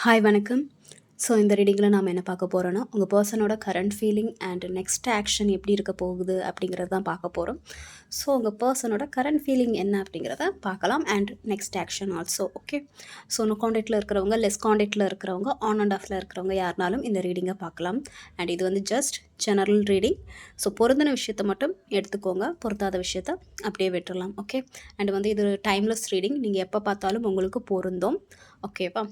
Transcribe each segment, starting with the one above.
Hi வணக்கம். So இந்த ரீடிங்கில் நாம் என்ன பார்க்க போகிறோன்னா, உங்கள் பர்சனோட current feeling and next action எப்படி இருக்க போகுது அப்படிங்கிறது தான் பார்க்க போகிறோம். ஸோ உங்கள் பர்சனோட கரண்ட் ஃபீலிங் என்ன அப்படிங்கிறத பார்க்கலாம் and next action also. Okay, so no காண்டாக்டில் இருக்கிறவங்க, லெஸ் காண்டாக்டில் இருக்கிறவங்க, ஆன் அண்ட் ஆஃபில் இருக்கிறவங்க யாருனாலும் இந்த ரீடிங்கை பார்க்கலாம். அண்ட் இது வந்து ஜஸ்ட் ஜெனரல் ரீடிங். ஸோ பொருந்தின விஷயத்தை மட்டும் எடுத்துக்கோங்க, பொருத்தாத விஷயத்த அப்படியே விட்டுடலாம். ஓகே, அண்ட் வந்து இது டைம்லெஸ் ரீடிங், நீங்கள் எப்போ பார்த்தாலும் உங்களுக்கு பொருந்தும். ஓகேவா?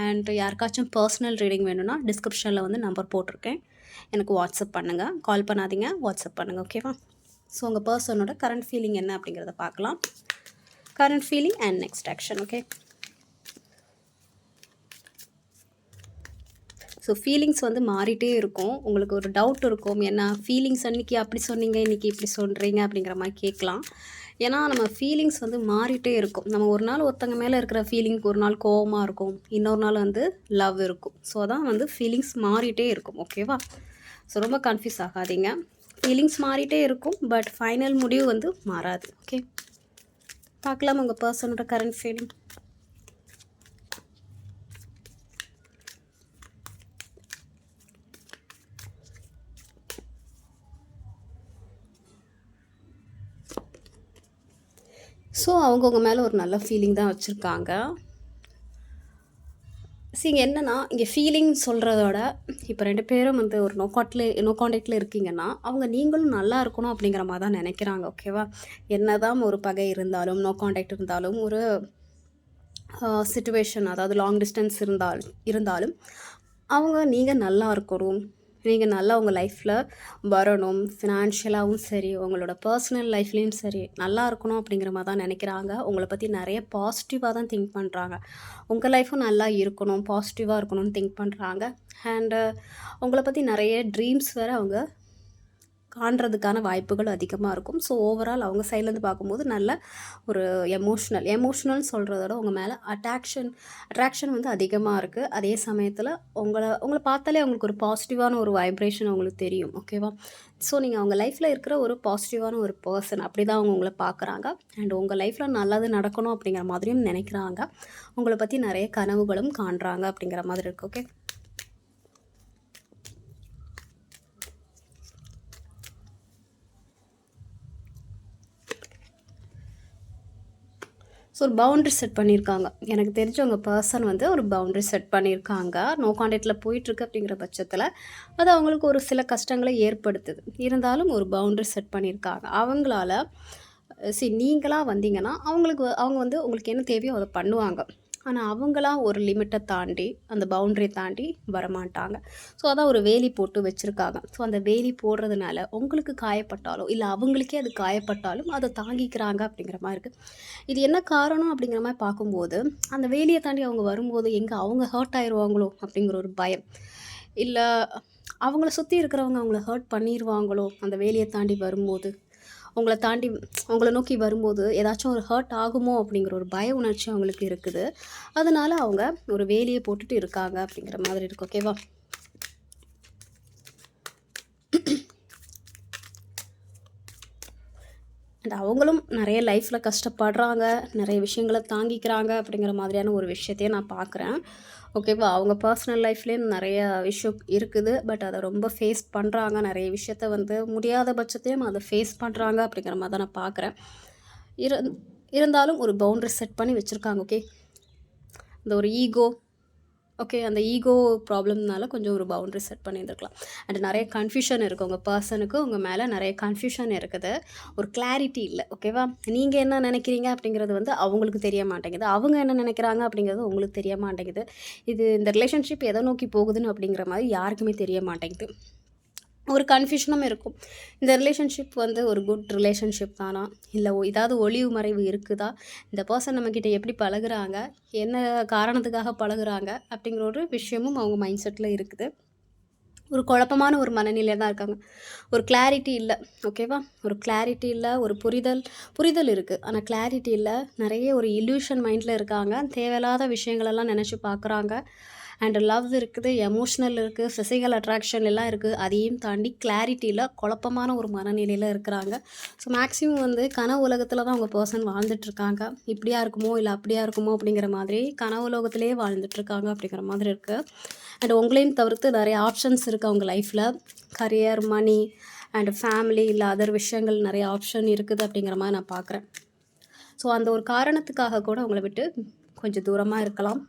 அண்ட் யாருக்காச்சும் பர்சனல் ரீடிங் வேணும்னா டிஸ்கிரிப்ஷனில் வந்து நம்பர் போட்டிருக்கேன், எனக்கு வாட்ஸ்அப் பண்ணுங்கள். கால் பண்ணாதீங்க, வாட்ஸ்அப் பண்ணுங்கள். ஓகேவா? ஸோ உங்கள் பர்சனோட கரண்ட் ஃபீலிங் என்ன அப்படிங்கிறத பார்க்கலாம். Current feeling and next action. Okay, so feelings வந்து மாறிட்டே இருக்கும். உங்களுக்கு ஒரு டவுட் இருக்கும், என்ன ஃபீலிங்ஸ் அன்றைக்கி அப்படி சொன்னீங்க, இன்றைக்கி இப்படி சொல்கிறீங்க அப்படிங்கிற மாதிரி கேட்கலாம். ஏன்னா நம்ம ஃபீலிங்ஸ் வந்து மாறிட்டே இருக்கும். நம்ம ஒரு நாள் ஒருத்தங்க மேலே இருக்கிற ஃபீலிங்க்கு ஒரு நாள் கோவமாக இருக்கும், இன்னொரு நாள் வந்து லவ் இருக்கும். ஸோ அதான் வந்து ஃபீலிங்ஸ் மாறிட்டே இருக்கும். ஓகேவா? ஸோ ரொம்ப கன்ஃபியூஸ் ஆகாதீங்க. ஃபீலிங்ஸ் மாறிட்டே இருக்கும், பட் ஃபைனல் முடிவு வந்து மாறாது. ஓகே, பார்க்கலாம் உங்கள் பர்சனோட கரண்ட் ஃபீலிங். ஸோ அவங்கவுங்க மேலே ஒரு நல்ல ஃபீலிங் தான் வச்சுருக்காங்க. இங்கே என்னென்னா, இங்கே ஃபீலிங் சொல்கிறதோட இப்போ 2 பேரும் வந்து ஒரு நோ காண்டாக்டில் இருக்கீங்கன்னா, அவங்க நீங்களும் நல்லா இருக்கணும் அப்படிங்கிற மாதிரி தான் நினைக்கிறாங்க. ஓகேவா? என்ன தான் ஒரு பகை இருந்தாலும், நோ காண்டாக்ட் இருந்தாலும், ஒரு சிச்சுவேஷன் அதாவது லாங் டிஸ்டன்ஸ் இருந்தாலும் அவங்க நீங்கள் நல்லா இருக்கணும், நீங்கள் நல்லா உங்கள் லைஃப்பில் வரணும், ஃபினான்ஷியலாகவும் சரி, உங்களோட பர்சனல் லைஃப்லேயும் சரி நல்லா இருக்கணும் அப்படிங்கிற மாதிரி தான் நினைக்கிறாங்க. உங்களை பற்றி நிறைய பாசிட்டிவாக தான் திங்க் பண்ணுறாங்க. உங்கள் லைஃப்பும் நல்லா இருக்கணும், பாசிட்டிவாக இருக்கணும்னு திங்க் பண்ணுறாங்க. அண்டு உங்களை பற்றி நிறைய ட்ரீம்ஸ் வேறு அவங்க காண்றதுக்கான வாய்ப்புகள் அதிகமாக இருக்கும். ஸோ ஓவரால் அவங்க சைட்லேருந்து பார்க்கும்போது நல்ல ஒரு எமோஷ்னல் சொல்கிறதோட உங்கள் மேலே அட்ராக்ஷன் வந்து அதிகமாக இருக்குது. அதே சமயத்தில் உங்களை பார்த்தாலே அவங்களுக்கு ஒரு பாசிட்டிவான ஒரு வைப்ரேஷன் அவங்களுக்கு தெரியும். ஓகேவா? ஸோ நீங்கள் அவங்க லைஃப்பில் இருக்கிற ஒரு பாசிட்டிவான ஒரு பர்சன் அப்படி தான் அவங்க உங்களை பார்க்குறாங்க. அண்ட் உங்கள் லைஃப்பில் நல்லது நடக்கணும் அப்படிங்கிற மாதிரியும் நினைக்கிறாங்க. உங்களை பற்றி நிறைய கனவுகளும் காண்றாங்க அப்படிங்கிற மாதிரி இருக்குது. ஓகே, ஸோ ஒரு பவுண்ட்ரி செட் பண்ணியிருக்காங்க. எனக்கு தெரிஞ்ச உங்கள் பர்சன் வந்து ஒரு பவுண்ட்ரி செட் பண்ணியிருக்காங்க. நோ காண்டாக்டில் போயிட்டுருக்கு அப்படிங்கிற பட்சத்தில் அது அவங்களுக்கு ஒரு சில கஷ்டங்களை ஏற்படுத்துது. இருந்தாலும் ஒரு பவுண்ட்ரி செட் பண்ணியிருக்காங்க. அவங்களால நீங்களாக வந்தீங்கன்னா அவங்க வந்து உங்களுக்கு என்ன தேவையோ அதை பண்ணுவாங்க. ஆனால் அவங்களா ஒரு லிமிட்டை தாண்டி, அந்த பவுண்ட்ரியை தாண்டி வரமாட்டாங்க. ஸோ அதான் ஒரு வேலி போட்டு வச்சுருக்காங்க. ஸோ அந்த வேலி போடுறதுனால உங்களுக்கு காயப்பட்டாலோ இல்லை அவங்களுக்கே அது காயப்பட்டாலும் அதை தாங்கிக்கிறாங்க அப்படிங்கிற மாதிரி இருக்குது. இது என்ன காரணம் அப்படிங்கிற மாதிரி பார்க்கும்போது, அந்த வேலியை தாண்டி அவங்க வரும்போது அவங்க ஹர்ட் ஆயிடுவாங்களோ அப்படிங்கிற ஒரு பயம், இல்லை அவங்கள சுற்றி இருக்கிறவங்க அவங்கள ஹர்ட் பண்ணிடுவாங்களோ அந்த வேலியை தாண்டி வரும்போது, உங்களை நோக்கி வரும்போது ஏதாச்சும் ஒரு ஹர்ட் ஆகுமோ அப்படிங்கிற ஒரு பய உணர்ச்சி அவங்களுக்கு இருக்குது. அதனால அவங்க ஒரு வேலியை போட்டுட்டு இருக்காங்க அப்படிங்கிற மாதிரி இருக்கு. ஓகேவா? அண்ட் அவங்களும் நிறைய லைஃப்பில் கஷ்டப்படுறாங்க, நிறைய விஷயங்களை தாங்கிக்கிறாங்க அப்படிங்கிற மாதிரியான ஒரு விஷயத்தையும் நான் பார்க்குறேன். ஓகேவா? அவங்க பர்சனல் லைஃப்லேயும் நிறைய விஷயம் இருக்குது, பட் அதை ரொம்ப ஃபேஸ் பண்ணுறாங்க. நிறைய விஷயத்த வந்து முடியாத பட்சத்தையும் அதை ஃபேஸ் பண்ணுறாங்க அப்படிங்கிற மாதிரி தான் நான் பார்க்குறேன். இருந்தாலும் ஒரு பவுண்ட்ரி செட் பண்ணி வச்சுருக்காங்க. ஓகே, இந்த ஒரு ஈகோ, ஓகே, அந்த ஈகோ ப்ராப்ளம்னால கொஞ்சம் ஒரு பவுண்ட்ரி செட் பண்ணியிருந்துருக்கலாம். அண்ட் நிறைய கன்ஃபியூஷன் இருக்குது உங்கள் பர்சனுக்கு, உங்கள் மேலே நிறைய கன்ஃபியூஷன் இருக்குது. ஒரு கிளாரிட்டி இல்லை. ஓகேவா? நீங்கள் என்ன நினைக்கிறீங்க அப்படிங்கிறது வந்து அவங்களுக்கு தெரிய மாட்டேங்குது, அவங்க என்ன நினைக்கிறாங்க அப்படிங்கிறது உங்களுக்கு தெரிய மாட்டேங்குது. இந்த ரிலேஷன்ஷிப் எதை நோக்கி போகுதுன்னு அப்படிங்கிற மாதிரி யாருக்குமே தெரிய மாட்டேங்குது. ஒரு கன்ஃபியூஷனும் இருக்கும். இந்த ரிலேஷன்ஷிப் வந்து ஒரு குட் ரிலேஷன்ஷிப் தானா, இல்லை ஏதாவது ஒளிவு மறைவு இருக்குதா, இந்த பர்சன் நம்மக்கிட்ட எப்படி பழகுறாங்க, என்ன காரணத்துக்காக பழகுறாங்க அப்படிங்கிற ஒரு விஷயமும் அவங்க மைண்ட் செட்டில் இருக்குது. ஒரு குழப்பமான ஒரு மனநிலையில் தான் இருக்காங்க. ஒரு கிளாரிட்டி இல்லை. ஓகேவா? ஒரு கிளாரிட்டி இல்லை, ஒரு புரிதல் இருக்குது, ஆனால் கிளாரிட்டி இல்லை. நிறைய ஒரு இல்யூஷன் மைண்டில் இருக்காங்க. தேவையில்லாத விஷயங்களெல்லாம் நினச்சி பார்க்குறாங்க. அண்ட் லவ் இருக்குது, எமோஷ்னல் இருக்குது, ஃபிசிக்கல் அட்ராக்ஷன் எல்லாம் இருக்குது. அதையும் தாண்டி கிளாரிட்டியில் குழப்பமான ஒரு மனநிலையில் இருக்கிறாங்க. ஸோ மேக்ஸிமம் வந்து கனவு உலகத்தில் தான் உங்கள் பர்சன் வாழ்ந்துட்டுருக்காங்க. இப்படியா இருக்குமோ இல்லை அப்படியா இருக்குமோ அப்படிங்கிற மாதிரி கனவு உலகத்திலே வாழ்ந்துட்டுருக்காங்க அப்படிங்கிற மாதிரி இருக்குது. அண்ட் உங்களையும் தவிர்த்து நிறைய ஆப்ஷன்ஸ் இருக்குது அவங்க லைஃப்பில். கரியர், மணி அண்ட் ஃபேமிலி இல்லை அதர் விஷயங்கள் நிறைய ஆப்ஷன் இருக்குது அப்படிங்கிற மாதிரி நான் பார்க்குறேன். ஸோ அந்த ஒரு காரணத்துக்காக கூட உங்களை விட்டு கொஞ்சம் தூரமாக இருக்கலாம்.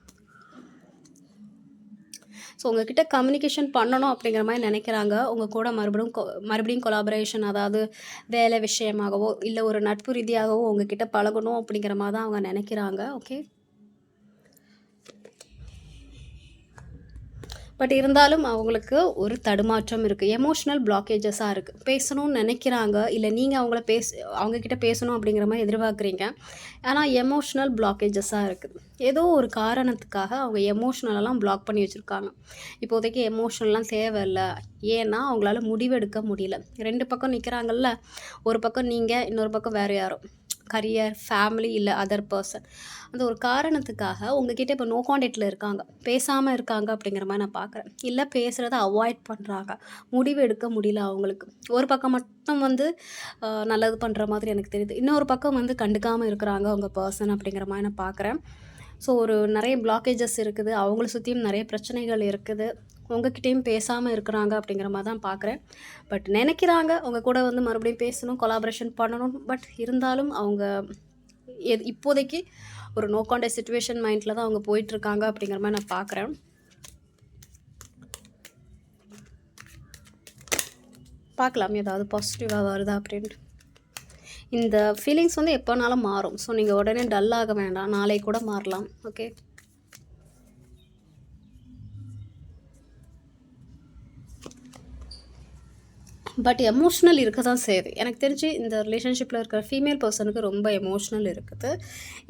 ஸோ உங்ககிட்ட கம்யூனிகேஷன் பண்ணணும் அப்படிங்கிற மாதிரி நினைக்கிறாங்க. உங்கள் கூட மறுபடியும் கொலாபரேஷன், அதாவது வேலை விஷயமாகவோ இல்லை ஒரு நட்பு ரீதியாகவோ உங்ககிட்ட பழகணும் அப்படிங்கிற மாதிரி தான் அவங்க நினைக்கிறாங்க. ஓகே, பட் இருந்தாலும் அவங்களுக்கு ஒரு தடுமாற்றம் இருக்குது. எமோஷ்னல் பிளாக்கேஜஸாக இருக்குது. பேசணும்னு நினைக்கிறாங்க, இல்லை நீங்கள் அவங்கக்கிட்ட பேசணும் அப்படிங்கிற மாதிரி எதிர்பார்க்குறீங்க. ஆனால் எமோஷ்னல் பிளாக்கேஜஸாக இருக்குது. ஏதோ ஒரு காரணத்துக்காக அவங்க எமோஷ்னலெல்லாம் பிளாக் பண்ணி வச்சுருக்காங்க. இப்போதைக்கு எமோஷ்னல்லாம் தேவையில்லை. ஏன்னா அவங்களால முடிவெடுக்க முடியல. 2 பக்கம் நிற்கிறாங்கல்ல, ஒரு பக்கம் நீங்கள், இன்னொரு பக்கம் வேறு யாரோ. கரியர், ஃபேமிலி இல்லை அதர் பர்சன். அந்த ஒரு காரணத்துக்காக உங்ககிட்ட இப்போ நோ கான்டாக்டில் இருக்காங்க, பேசாமல் இருக்காங்க அப்படிங்கிற மாதிரி நான் பார்க்குறேன். இல்லை பேசுகிறத அவாய்ட் பண்ணுறாங்க, முடிவு எடுக்க முடியல அவங்களுக்கு. ஒரு பக்கம் மட்டும் வந்து நல்லது பண்ணுற மாதிரி எனக்கு தெரியுது, இன்னொரு பக்கம் வந்து கண்டுக்காமல் இருக்கிறாங்க உங்கள் பர்சன் அப்படிங்கிற மாதிரி நான் பார்க்குறேன். ஸோ நிறைய பிளாக்கேஜஸ் இருக்குது, அவங்கள சுற்றியும் நிறைய பிரச்சனைகள் இருக்குது. உங்ககிட்டயும் பேசாமல் இருக்கிறாங்க அப்படிங்கிற மாதிரி தான் பார்க்குறேன். பட் நினைக்கிறாங்க உங்கள் கூட வந்து மறுபடியும் பேசணும், கொலாபரேஷன் பண்ணணும். பட் இருந்தாலும் அவங்க இப்போதைக்கு ஒரு நோ கான்டாக்ட் சிச்சுவேஷன் மைண்டில் தான் அவங்க போயிட்டுருக்காங்க அப்படிங்கிற மாதிரி நான் பார்க்குறேன். பார்க்கலாம் ஏதாவது பாசிட்டிவாக வருதா அப்படின்ட்டு. இந்த ஃபீலிங்ஸ் வந்து எப்போனாலும் மாறும். ஸோ நீங்கள் உடனே டல் ஆக வேண்டாம், நாளை கூட மாறலாம். ஓகே, பட் எமோஷ்னல் இருக்க தான் செய்யுது. எனக்கு தெரிஞ்சு இந்த ரிலேஷன்ஷிப்பில் இருக்கிற ஃபீமேல் பர்சனுக்கு ரொம்ப எமோஷ்னல் இருக்குது.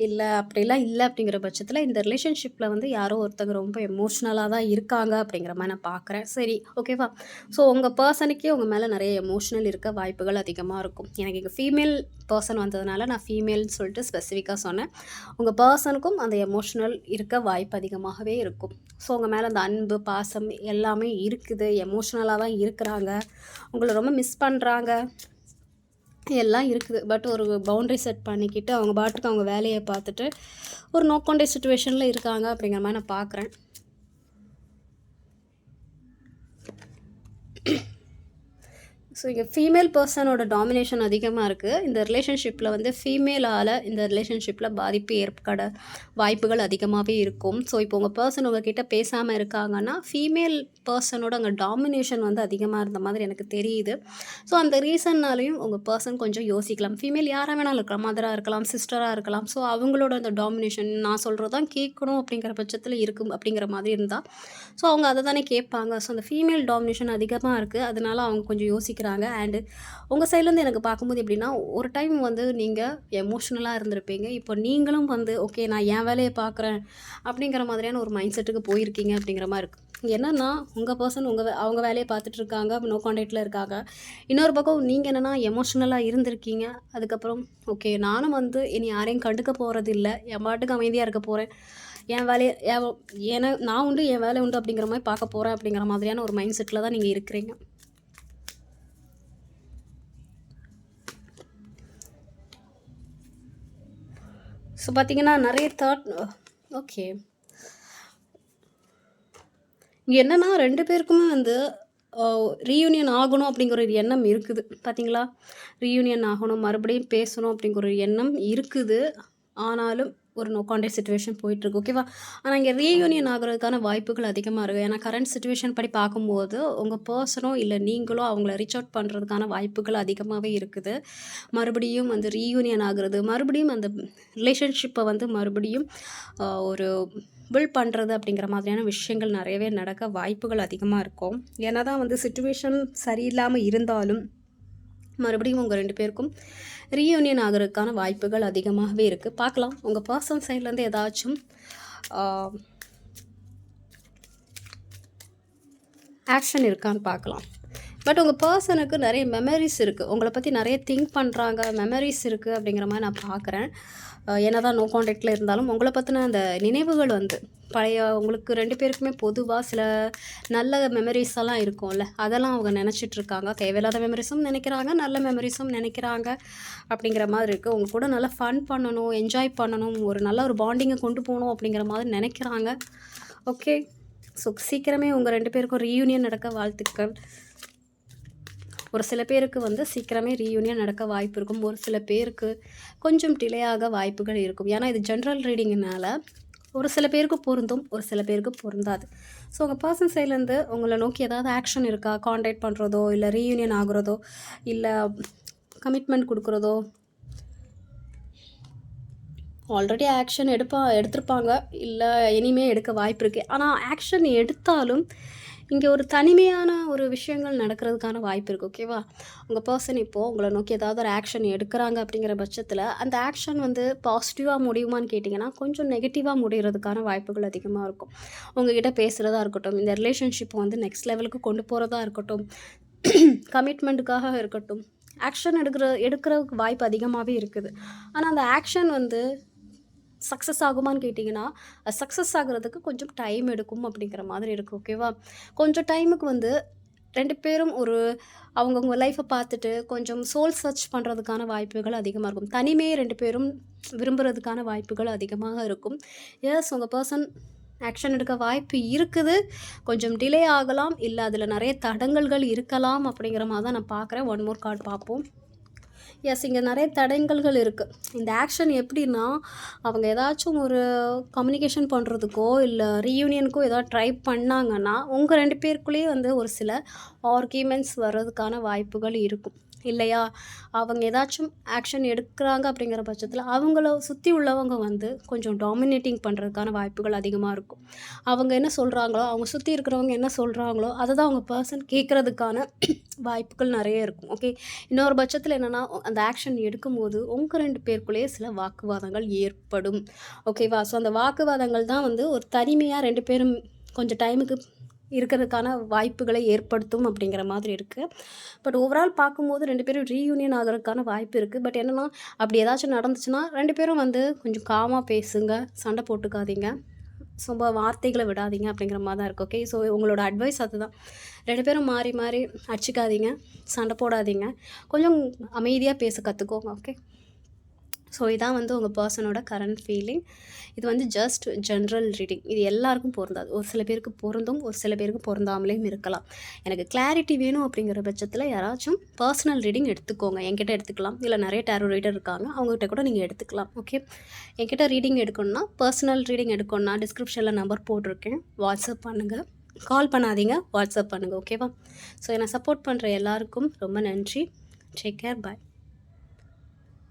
இல்லை அப்படிலாம் இல்லை அப்படிங்கிற பட்சத்தில் இந்த ரிலேஷன்ஷிப்பில் வந்து யாரோ ஒருத்தங்க ரொம்ப எமோஷ்னலாக தான் இருக்காங்க அப்படிங்கிற மாதிரி நான் பார்க்குறேன். சரி, ஓகேவா? ஸோ உங்கள் பர்சனுக்கே உங்கள் மேலே நிறைய எமோஷ்னல் இருக்க வாய்ப்புகள் அதிகமாக இருக்கும். எனக்கு இங்கே ஃபீமேல் பர்சன் வந்ததுனால நான் ஃபீமேல்னு சொல்லிட்டு ஸ்பெசிஃபிக்காக சொன்னேன். உங்கள் பர்சனுக்கும் அந்த எமோஷ்னல் இருக்க வாய்ப்பு அதிகமாகவே இருக்கும். ஸோ உங்கள் மேலே அந்த அன்பு, பாசம் எல்லாமே இருக்குது. எமோஷ்னலாக தான் இருக்கிறாங்க, உங்களை ரொம்ப மிஸ் பண்ணுறாங்க, எல்லாம் இருக்குது. பட் ஒரு பவுண்ட்ரி செட் பண்ணிக்கிட்டு அவங்க பாட்டுக்கு அவங்க வேலையை பார்த்துட்டு ஒரு நோ கான்டாக்ட் சிச்சுவேஷனில் இருக்காங்க அப்படிங்கிற மாதிரி நான் பார்க்குறேன். ஸோ இங்கே ஃபீமேல் பர்சனோட டாமினேஷன் அதிகமாக இருக்குது. இந்த ரிலேஷன்ஷிப்பில் வந்து ஃபீமேலால் இந்த ரிலேஷன்ஷிப்பில் பாதிப்பு ஏற்பட வாய்ப்புகள் அதிகமாகவே இருக்கும். ஸோ இப்போ உங்கள் பர்சன் உங்ககிட்ட பேசாமல் இருக்காங்கன்னா ஃபீமேல் பர்சனோட அங்கே டாமினேஷன் வந்து அதிகமாக இருந்த மாதிரி எனக்கு தெரியுது. ஸோ அந்த ரீசன்னாலையும் உங்கள் பர்சன் கொஞ்சம் யோசிக்கலாம். ஃபீமேல் யாராக வேணாலும் இருக்கலாம், மதராக இருக்கலாம், சிஸ்டராக இருக்கலாம். ஸோ அவங்களோட அந்த டாமினேஷன் நான் சொல்கிறதான் கேட்கணும் அப்படிங்கிற பட்சத்தில் இருக்கும் அப்படிங்கிற மாதிரி இருந்தால் ஸோ அவங்க அதை தானே கேட்பாங்க. ஸோ அந்த ஃபீமேல் டாமினேஷன் அதிகமாக இருக்குது, அதனால அவங்க கொஞ்சம் யோசிக்கிறாங்க. அண்டு உங்கள் சைட்லேருந்து எனக்கு பார்க்கும்போது எப்படின்னா, ஒரு டைம் வந்து நீங்கள் எமோஷ்னலாக இருந்திருப்பீங்க, இப்போ நீங்களும் வந்து ஓகே நான் என் வேலையை பார்க்குறேன் அப்படிங்கிற மாதிரியான ஒரு மைண்ட் செட்டுக்கு போயிருக்கீங்க அப்படிங்கிற மாதிரி இருக்குது. என்னென்னா உங்கள் பர்சன் அவங்க வேலையை பார்த்துட்ருக்காங்க, நோ கான்டாக்டில் இருக்காங்க. இன்னொரு பக்கம் நீங்கள் என்னென்னா எமோஷ்னலாக இருந்திருக்கீங்க. அதுக்கப்புறம் ஓகே நானும் வந்து இனி யாரையும் கண்டுக்க போகிறது இல்லை, என் பாட்டுக்கு அமைதியாக இருக்க போகிறேன், என் வேலையை ஏன்னா நான் உண்டு என் வேலை உண்டு அப்படிங்கிற மாதிரி பார்க்க போகிறேன் அப்படிங்கிற மாதிரியான ஒரு மைண்ட் செட்டில் தான் நீங்கள் இருக்கிறீங்க. ஸோ பார்த்தீங்கன்னா நிறைய ஓகே இங்கே என்னென்னா 2 பேருக்குமே வந்து ரீயூனியன் ஆகணும் அப்படிங்கிற ஒரு எண்ணம் இருக்குது. பார்த்தீங்களா, ரீயூனியன் ஆகணும், மறுபடியும் பேசணும் அப்படிங்கிற ஒரு எண்ணம் இருக்குது. ஆனாலும் ஒரு நோ கான்டாக்ட் சிச்சுவேஷன் போயிட்டுருக்கு, ஓகேவா? ஆனால் இங்கே ரீயூனியன் ஆகிறதுக்கான வாய்ப்புகள் அதிகமாக இருக்குது. ஏன்னா கரண்ட் சிச்சுவேஷன் படி பார்க்கும்போது உங்கள் பர்சனோ இல்லை நீங்களோ அவங்கள ரீச் அவுட் பண்ணுறதுக்கான வாய்ப்புகள் அதிகமாகவே இருக்குது. மறுபடியும் வந்து ரீயூனியன் ஆகிறது, மறுபடியும் அந்த ரிலேஷன்ஷிப்பை வந்து மறுபடியும் ஒரு பில்ட் பண்ணுறது அப்படிங்கிற மாதிரியான விஷயங்கள் நிறையவே நடக்க வாய்ப்புகள் அதிகமாக இருக்கும். ஏன்னா தான் வந்து சிச்சுவேஷன் சரியில்லாமல் இருந்தாலும் மறுபடியும் உங்கள் 2 பேருக்கும் ரீயூனியன் ஆகிறதுக்கான வாய்ப்புகள் அதிகமாகவே இருக்குது. பார்க்கலாம் உங்கள் பர்சன் சைட்லேருந்து ஏதாச்சும் ஆக்ஷன் இருக்கான்னு பார்க்கலாம். பட் உங்கள் பர்சனுக்கு நிறைய மெமரிஸ் இருக்குது, உங்களை பற்றி நிறைய திங்க் பண்ணுறாங்க, மெமரிஸ் இருக்குது அப்படிங்கிற மாதிரி நான் பார்க்குறேன். என்ன தான் நோ கான்டாக்டில் இருந்தாலும் உங்களை பற்றின அந்த நினைவுகள் வந்து பழைய உங்களுக்கு 2 பேருக்குமே பொதுவா சில நல்ல மெமரீஸ் எல்லாம் இருக்கும்ல. அதெல்லாம் அவங்க நெனச்சிட்ருக்காங்க. தேவையில்லாத மெமரீஸும் நெனைக்கிறாங்க, நல்ல மெமரீஸும் நெனைக்கிறாங்க அப்படிங்கிற மாதிரி இருக்குது. உங்க கூட நல்லா ஃபன் பண்ணணும், என்ஜாய் பண்ணணும், ஒரு நல்ல ஒரு பாண்டிங்கை கொண்டு போகணும் அப்படிங்கிற மாதிரி நினைக்கிறாங்க. ஓகே. ஸோ சீக்கிரமே உங்கள் 2 பேருக்கும் ரீயூனியன் நடக்க வாழ்த்துக்கள். ஒரு சில பேருக்கு வந்து சீக்கிரமே ரீயூனியன் நடக்க வாய்ப்பு இருக்கும். ஒரு சில பேருக்கு கொஞ்சம் டிலே ஆக வாய்ப்புகள் இருக்கும். ஏன்னா இது ஜென்ரல் ரீடிங்னால ஒரு சில பேருக்கு பொருந்தும், ஒரு சில பேருக்கு பொருந்தாது. ஸோ உங்கள் பர்சன் சைட்லேருந்து உங்களை நோக்கி ஏதாவது ஆக்ஷன் இருக்கா? கான்டாக்ட் பண்ணுறதோ, இல்லை ரீயூனியன் ஆகுறதோ, இல்லை கமிட்மெண்ட் கொடுக்குறதோ. ஆல்ரெடி ஆக்ஷன் எடுத்திருப்பாங்க, இல்லை இனிமேல் எடுக்க வாய்ப்பு இருக்குது. ஆனால் ஆக்ஷன் எடுத்தாலும் இங்கே ஒரு தனிமையான ஒரு விஷயங்கள் நடக்கிறதுக்கான வாய்ப்பு இருக்குது. ஓகேவா? உங்கள் பர்சன் இப்போது உங்களை நோக்கி ஏதாவது ஒரு ஆக்ஷன் எடுக்கிறாங்க அப்படிங்கிற பட்சத்தில் அந்த ஆக்ஷன் வந்து பாசிட்டிவாக முடியுமான்னு கேட்டிங்கன்னா கொஞ்சம் நெகட்டிவாக முடிகிறதுக்கான வாய்ப்புகள் அதிகமாக இருக்கும். உங்ககிட்ட பேசுகிறதா இருக்கட்டும், இந்த ரிலேஷன்ஷிப்பை வந்து நெக்ஸ்ட் லெவலுக்கு கொண்டு போகிறதா இருக்கட்டும், கமிட்மெண்ட்டுக்காக இருக்கட்டும், ஆக்ஷன் எடுக்கிறதுக்கு வாய்ப்பு அதிகமாகவே இருக்குது. ஆனால் அந்த ஆக்ஷன் வந்து சக்ஸஸ் ஆகுமான்னு கேட்டிங்கன்னா சக்ஸஸ் ஆகிறதுக்கு கொஞ்சம் டைம் எடுக்கும் அப்படிங்கிற மாதிரி இருக்குது. ஓகேவா? கொஞ்சம் டைமுக்கு வந்து 2 பேரும் ஒரு அவங்கவுங்க லைஃப்பை பார்த்துட்டு கொஞ்சம் சோல் சர்ச் பண்ணுறதுக்கான வாய்ப்புகள் அதிகமாக இருக்கும். தனிமையை 2 பேரும் விரும்புகிறதுக்கான வாய்ப்புகள் அதிகமாக இருக்கும். எஸ், உங்கள் பர்சன் ஆக்ஷன் எடுக்க வாய்ப்பு இருக்குது. கொஞ்சம் டிலே ஆகலாம், இல்லை அதில் நிறைய தடங்கல்கள் இருக்கலாம் அப்படிங்கிற மாதிரி தான் நான் பார்க்குறேன். ஒன் மோர் கார்டு பார்ப்போம். எஸ், இங்கே நிறைய தடங்கல்கள் இருக்குது. இந்த ஆக்ஷன் எப்படின்னா, அவங்க ஏதாச்சும் ஒரு கம்யூனிகேஷன் பண்ணுறதுக்கோ இல்லை ரீயூனியனுக்கோ ஏதாவது ட்ரை பண்ணாங்கன்னா உங்கள் 2 பேருக்குள்ளேயே வந்து ஒரு சில ஆர்கியூமெண்ட்ஸ் வர்றதுக்கான வாய்ப்புகள் இருக்கும் இல்லையா? அவங்க ஏதாச்சும் ஆக்ஷன் எடுக்கிறாங்க அப்படிங்கிற பட்சத்தில் அவங்கள சுற்றி உள்ளவங்க வந்து கொஞ்சம் டாமினேட்டிங் பண்ணுறதுக்கான வாய்ப்புகள் அதிகமாக இருக்கும். அவங்க என்ன சொல்கிறாங்களோ, அவங்க சுற்றி இருக்கிறவங்க என்ன சொல்கிறாங்களோ அதை தான் அவங்க பர்சன் கேட்குறதுக்கான வாய்ப்புகள் நிறைய இருக்கும். ஓகே. இன்னொரு பட்சத்தில் என்னென்னா, அந்த ஆக்ஷன் எடுக்கும்போது உங்கள் 2 பேருக்குள்ளேயே சில வாக்குவாதங்கள் ஏற்படும். ஓகேவா? ஸோ அந்த வாக்குவாதங்கள் தான் வந்து ஒரு தனிமையாக 2 பேரும் கொஞ்சம் டைமுக்கு இருக்கிறதுக்கான வாய்ப்புகளை ஏற்படுத்தும் அப்படிங்கிற மாதிரி இருக்குது. பட் ஓவரால் பார்க்கும்போது 2 பேரும் ரீயூனியன் ஆகிறதுக்கான வாய்ப்பு இருக்குது. பட் என்னென்னா, அப்படி ஏதாச்சும் நடந்துச்சுன்னா 2 பேரும் வந்து கொஞ்சம் காமாக பேசுங்க, சண்டை போட்டுக்காதீங்க, ரொம்ப வார்த்தைகளை விடாதீங்க அப்படிங்கிற மாதிரி தான் இருக்குது. ஓகே. ஸோ உங்களோட அட்வைஸ் அதுதான். 2 பேரும் மாறி மாறி அடிச்சிக்காதீங்க, சண்டை போடாதீங்க, கொஞ்சம் அமைதியாக பேச கற்றுக்கோங்க. ஓகே. ஸோ இதான் வந்து உங்கள் பர்சனோட கரண்ட் ஃபீலிங். இது வந்து ஜஸ்ட் ஜென்ரல் ரீடிங். இது எல்லாருக்கும் பொருந்தாது. ஒரு சில பேருக்கு பொருந்தும், ஒரு சில பேருக்கு பொருந்தாமலேயும் இருக்கலாம். எனக்கு கிளாரிட்டி வேணும் அப்படிங்கிற பட்சத்தில் யாராச்சும் பர்சனல் ரீடிங் எடுத்துக்கோங்க. என்கிட்ட எடுத்துக்கலாம், இல்லை நிறைய டேரோ ரீடர் இருக்காங்க, அவங்ககிட்ட கூட நீங்கள் எடுத்துக்கலாம். ஓகே. என்கிட்ட ரீடிங் எடுக்கணும்னா, பர்சனல் ரீடிங் எடுக்கணும்னா டிஸ்கிரிப்ஷனில் நம்பர் போட்டிருக்கேன், வாட்ஸ்அப் பண்ணுங்கள். கால் பண்ணாதீங்க, வாட்ஸ்அப் பண்ணுங்கள். ஓகேவா? ஸோ என்னை சப்போர்ட் பண்ணுற எல்லாருக்கும் ரொம்ப நன்றி. Take care. பாய்.